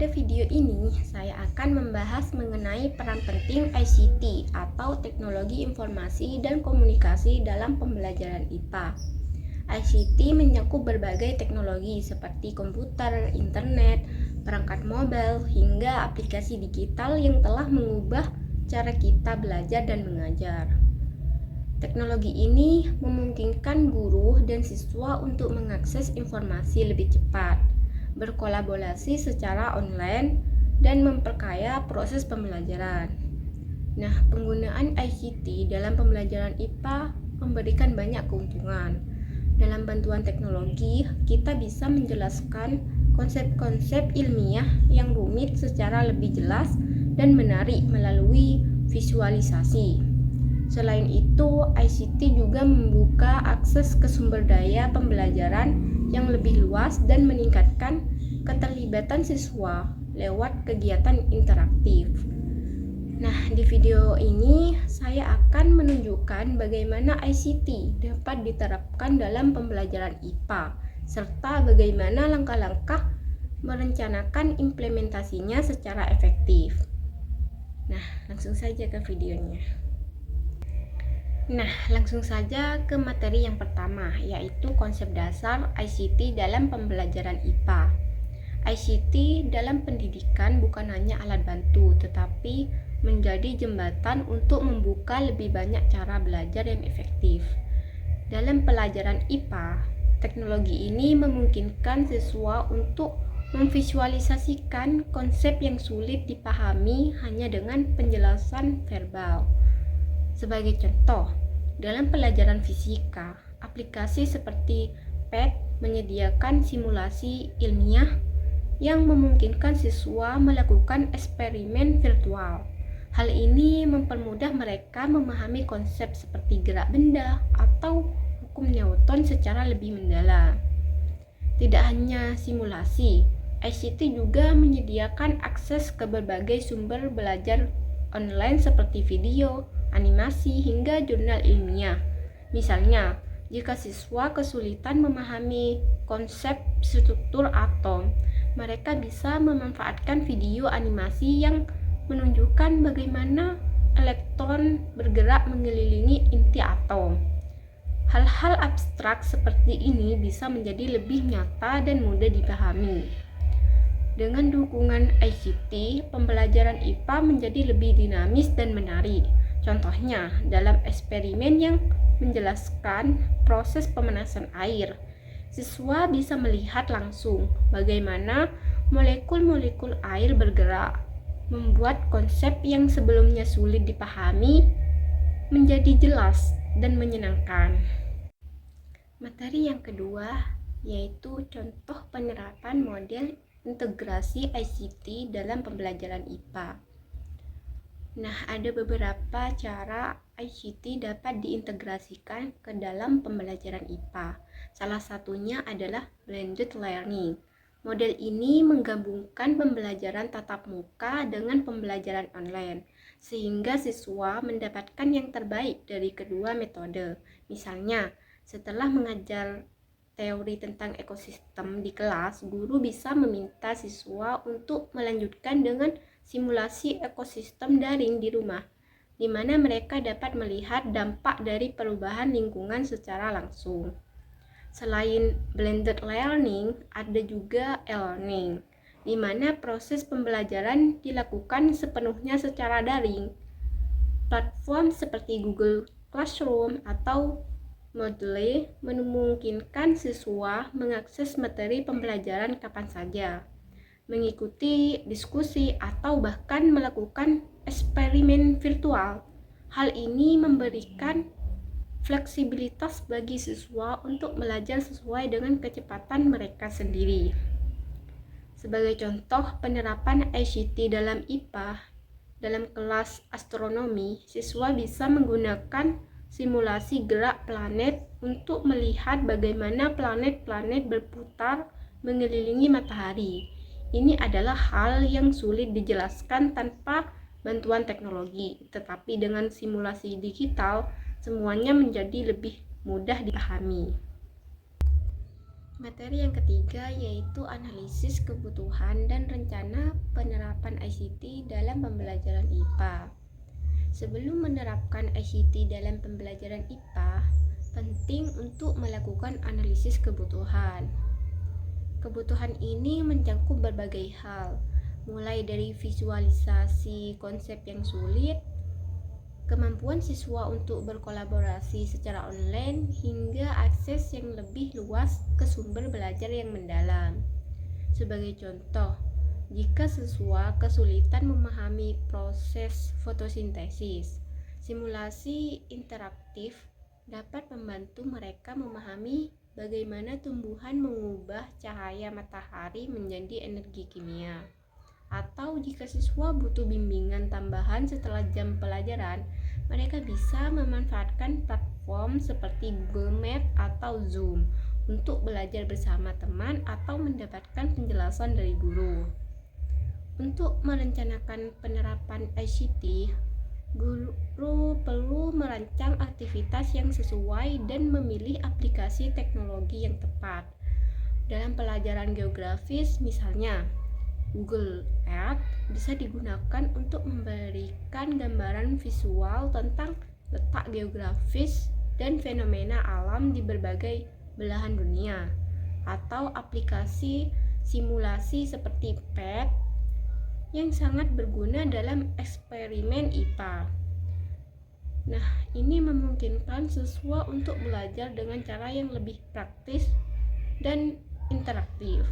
Pada video ini, saya akan membahas mengenai peran penting ICT atau Teknologi Informasi dan Komunikasi dalam pembelajaran IPA. ICT mencakup berbagai teknologi seperti komputer, internet, perangkat mobile, hingga aplikasi digital yang telah mengubah cara kita belajar dan mengajar. Teknologi ini memungkinkan guru dan siswa untuk mengakses informasi lebih cepat, berkolaborasi secara online, dan memperkaya proses pembelajaran. Nah, penggunaan ICT dalam pembelajaran IPA memberikan banyak keuntungan. Dalam bantuan teknologi, kita bisa menjelaskan konsep-konsep ilmiah yang rumit secara lebih jelas dan menarik melalui visualisasi. Selain itu, ICT juga membuka akses ke sumber daya pembelajaran yang lebih luas dan meningkatkan keterlibatan siswa lewat kegiatan interaktif. Nah, di video ini saya akan menunjukkan bagaimana ICT dapat diterapkan dalam pembelajaran IPA, serta bagaimana langkah-langkah merencanakan implementasinya secara efektif. Nah, langsung saja ke videonya. Nah, langsung saja ke materi yang pertama, yaitu konsep dasar ICT dalam pembelajaran IPA. ICT dalam pendidikan bukan hanya alat bantu, tetapi menjadi jembatan untuk membuka lebih banyak cara belajar yang efektif. Dalam pelajaran IPA, teknologi ini memungkinkan siswa untuk memvisualisasikan konsep yang sulit dipahami hanya dengan penjelasan verbal. Sebagai contoh, dalam pelajaran fisika, aplikasi seperti PET menyediakan simulasi ilmiah yang memungkinkan siswa melakukan eksperimen virtual. Hal ini mempermudah mereka memahami konsep seperti gerak benda atau hukum Newton secara lebih mendalam. Tidak hanya simulasi, ICT juga menyediakan akses ke berbagai sumber belajar online seperti video, animasi, hingga jurnal ilmiah. Misalnya, jika siswa kesulitan memahami konsep struktur atom, mereka bisa memanfaatkan video animasi yang menunjukkan bagaimana elektron bergerak mengelilingi inti atom. Hal-hal abstrak seperti ini bisa menjadi lebih nyata dan mudah dipahami. Dengan dukungan ICT, pembelajaran IPA menjadi lebih dinamis dan menarik. Contohnya, dalam eksperimen yang menjelaskan proses pemanasan air, siswa bisa melihat langsung bagaimana molekul-molekul air bergerak, membuat konsep yang sebelumnya sulit dipahami menjadi jelas dan menyenangkan. Materi yang kedua yaitu contoh penerapan model integrasi ICT dalam pembelajaran IPA. Nah, ada beberapa cara ICT dapat diintegrasikan ke dalam pembelajaran IPA. Salah satunya adalah blended learning. Model ini menggabungkan pembelajaran tatap muka dengan pembelajaran online, sehingga siswa mendapatkan yang terbaik dari kedua metode. Misalnya, setelah mengajar teori tentang ekosistem di kelas, guru bisa meminta siswa untuk melanjutkan dengan simulasi ekosistem daring di rumah, di mana mereka dapat melihat dampak dari perubahan lingkungan secara langsung. Selain blended learning, ada juga e-learning, di mana proses pembelajaran dilakukan sepenuhnya secara daring. Platform seperti Google Classroom atau Moodle memungkinkan siswa mengakses materi pembelajaran kapan saja, mengikuti diskusi, atau bahkan melakukan eksperimen virtual. Hal ini memberikan fleksibilitas bagi siswa untuk belajar sesuai dengan kecepatan mereka sendiri. Sebagai contoh penerapan ICT dalam IPA, dalam kelas astronomi, siswa bisa menggunakan simulasi gerak planet untuk melihat bagaimana planet-planet berputar mengelilingi matahari. Ini adalah hal yang sulit dijelaskan tanpa bantuan teknologi, tetapi dengan simulasi digital, semuanya menjadi lebih mudah dipahami. Materi yang ketiga yaitu analisis kebutuhan dan rencana penerapan ICT dalam pembelajaran IPA. Sebelum menerapkan ICT dalam pembelajaran IPA, penting untuk melakukan analisis kebutuhan. Kebutuhan ini mencakup berbagai hal, mulai dari visualisasi konsep yang sulit, kemampuan siswa untuk berkolaborasi secara online, hingga akses yang lebih luas ke sumber belajar yang mendalam. Sebagai contoh, jika siswa kesulitan memahami proses fotosintesis, simulasi interaktif dapat membantu mereka memahami bagaimana tumbuhan mengubah cahaya matahari menjadi energi kimia. Atau jika siswa butuh bimbingan tambahan setelah jam pelajaran, mereka bisa memanfaatkan platform seperti Google Meet atau Zoom untuk belajar bersama teman atau mendapatkan penjelasan dari guru. Untuk merencanakan penerapan ICT, guru perlu merancang aktivitas yang sesuai dan memilih aplikasi teknologi yang tepat. Dalam pelajaran geografis misalnya, Google Earth bisa digunakan untuk memberikan gambaran visual tentang letak geografis dan fenomena alam di berbagai belahan dunia, atau aplikasi simulasi seperti PET yang sangat berguna dalam eksperimen IPA. Nah, ini memungkinkan siswa untuk belajar dengan cara yang lebih praktis dan interaktif.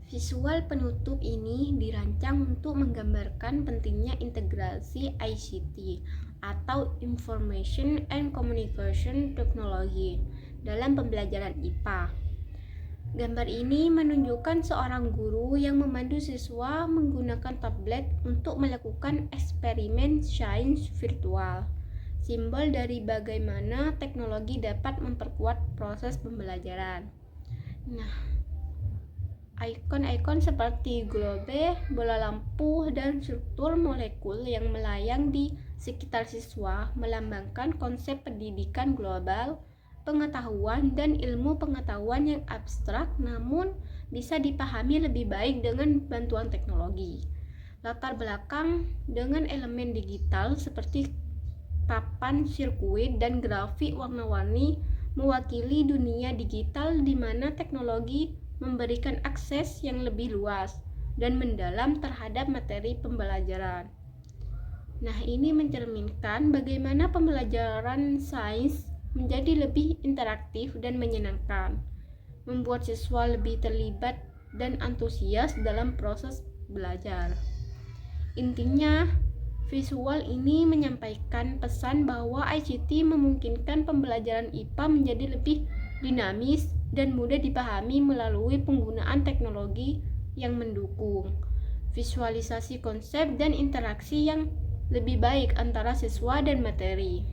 Visual penutup ini dirancang untuk menggambarkan pentingnya integrasi ICT atau Information and Communication Technology dalam pembelajaran IPA. Gambar ini menunjukkan seorang guru yang memandu siswa menggunakan tablet untuk melakukan eksperimen sains virtual, simbol dari bagaimana teknologi dapat memperkuat proses pembelajaran. Nah, ikon-ikon seperti globe, bola lampu, dan struktur molekul yang melayang di sekitar siswa melambangkan konsep pendidikan global, pengetahuan, dan ilmu pengetahuan yang abstrak namun bisa dipahami lebih baik dengan bantuan teknologi. Latar belakang dengan elemen digital seperti papan sirkuit dan grafik warna-warni mewakili dunia digital di mana teknologi memberikan akses yang lebih luas dan mendalam terhadap materi pembelajaran. Nah, ini mencerminkan bagaimana pembelajaran sains menjadi lebih interaktif dan menyenangkan, membuat siswa lebih terlibat dan antusias dalam proses belajar. Intinya, visual ini menyampaikan pesan bahwa ICT memungkinkan pembelajaran IPA menjadi lebih dinamis dan mudah dipahami melalui penggunaan teknologi yang mendukung visualisasi konsep dan interaksi yang lebih baik antara siswa dan materi.